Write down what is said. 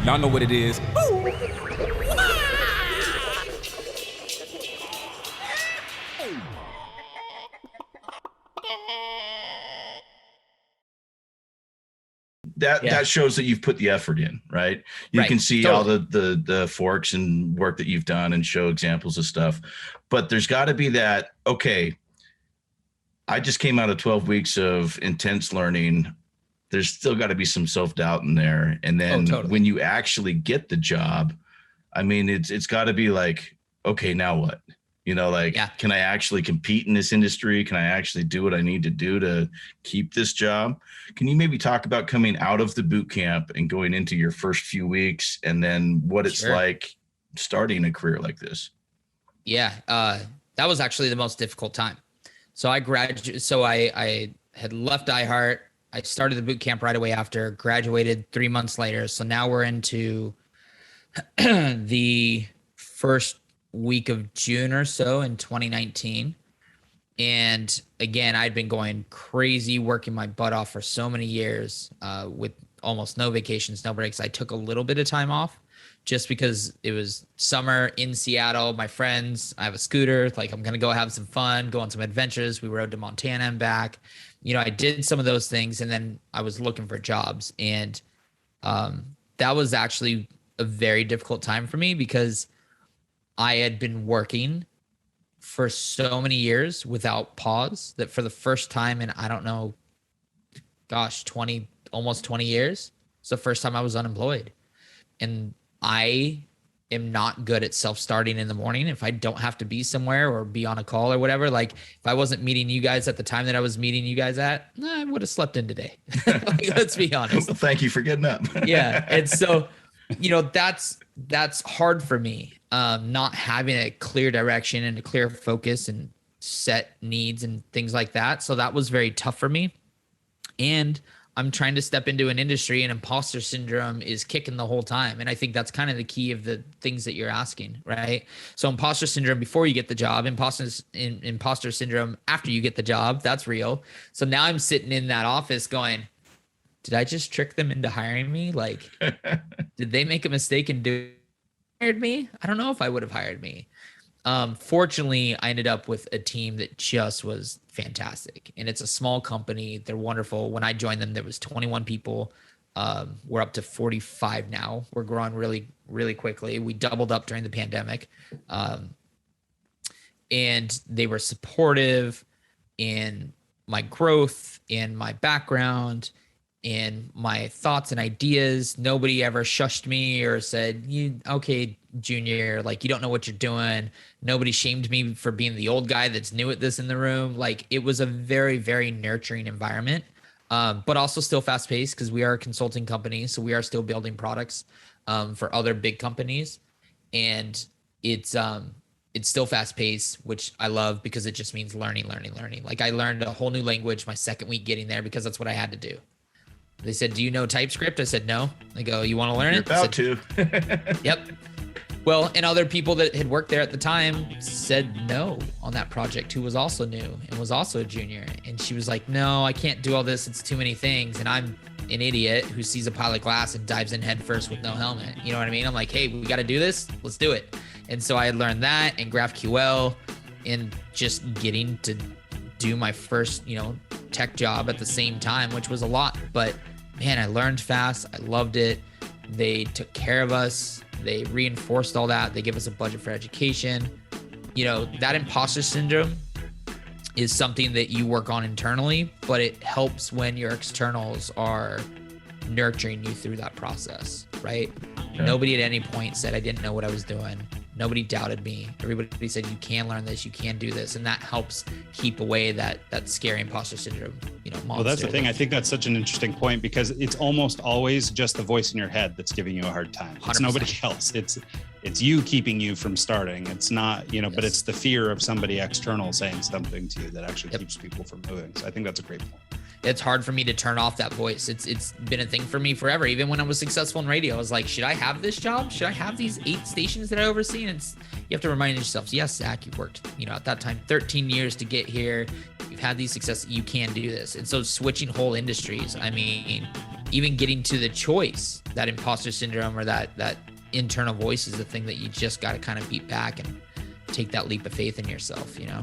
Y'all know what it is. That shows that you've put the effort in, right? You can see totally. All the forks and work that you've done and show examples of stuff. But there's got to be that, okay, I just came out of 12 weeks of intense learning. There's still got to be some self-doubt in there. And then totally. When you actually get the job, I mean, it's got to be like, okay, now what? Can I actually compete in this industry? Can I actually do what I need to do to keep this job? Can you maybe talk about coming out of the boot camp and going into your first few weeks and then what it's like starting a career like this? Yeah, that was actually the most difficult time. So I graduated. So I had left iHeart. I started the boot camp right away after, graduated 3 months later. So now we're into the first week of June or so in 2019. And again, I'd been going crazy, working my butt off for so many years with almost no vacations, no breaks. I took a little bit of time off just because it was summer in Seattle. My friends, I have a scooter. Like, I'm going to go have some fun, go on some adventures. We rode to Montana and back. I did some of those things, and then I was looking for jobs. And that was actually a very difficult time for me because I had been working for so many years without pause that for the first time in, I don't know, almost 20 years, it's the first time I was unemployed. And I am not good at self-starting in the morning. If I don't have to be somewhere or be on a call or whatever, like if I wasn't meeting you guys at the time that I was meeting you guys at, I would have slept in today. Let's be honest. Well, thank you for getting up. Yeah. And so, that's hard for me. Not having a clear direction and a clear focus and set needs and things like that. So that was very tough for me. And I'm trying to step into an industry, and imposter syndrome is kicking the whole time. And I think that's kind of the key of the things that you're asking, right? So imposter syndrome before you get the job, imposter syndrome after you get the job, that's real. So now I'm sitting in that office going, did I just trick them into hiring me? Like, did they make a mistake and hired me? I don't know if I would have hired me. Fortunately, I ended up with a team that just was fantastic, and it's a small company. They're wonderful. When I joined them, there was 21 people. We're up to 45 now. We're growing really, really quickly. We doubled up during the pandemic, and they were supportive in my growth, in my background, in my thoughts and ideas. Nobody ever shushed me or said, okay, junior, like, you don't know what you're doing. Nobody shamed me for being the old guy that's new at this in the room. Like, it was a very, very nurturing environment, but also still fast paced because we are a consulting company. So we are still building products for other big companies. And it's still fast paced, which I love because it just means learning. Like, I learned a whole new language my second week getting there because that's what I had to do. They said, do you know Typescript? I said, no. They go, you want to learn it? You're about to. Yep. Well, and other people that had worked there at the time said no on that project, who was also new and was also a junior. And she was like, no, I can't do all this. It's too many things. And I'm an idiot who sees a pile of glass and dives in head first with no helmet. You know what I mean? I'm like, hey, we got to do this. Let's do it. And so I had learned that and GraphQL and just getting to do my first, tech job at the same time, which was a lot. But man, I learned fast. I loved it. They took care of us. They reinforced all that. They give us a budget for education. That imposter syndrome is something that you work on internally, but it helps when your externals are nurturing you through that process, right? Okay. Nobody at any point said I didn't know what I was doing. Nobody doubted me. Everybody said, you can learn this, you can do this. And that helps keep away that scary imposter syndrome, monster. Well, that's the thing. I think that's such an interesting point because it's almost always just the voice in your head that's giving you a hard time. 100%. It's nobody else. It's you keeping you from starting. It's not, yes. But it's the fear of somebody external saying something to you that actually keeps people from moving. So I think that's a great point. It's hard for me to turn off that voice. It's been a thing for me forever. Even when I was successful in radio, I was like, should I have this job? Should I have these 8 stations that I oversee? And you have to remind yourself, yes, Zach, you've worked, at that time, 13 years to get here. You've had these successes. You can do this. And so switching whole industries, I mean, even getting to the choice, that imposter syndrome or that internal voice is the thing that you just got to kind of beat back and take that leap of faith in yourself, you know?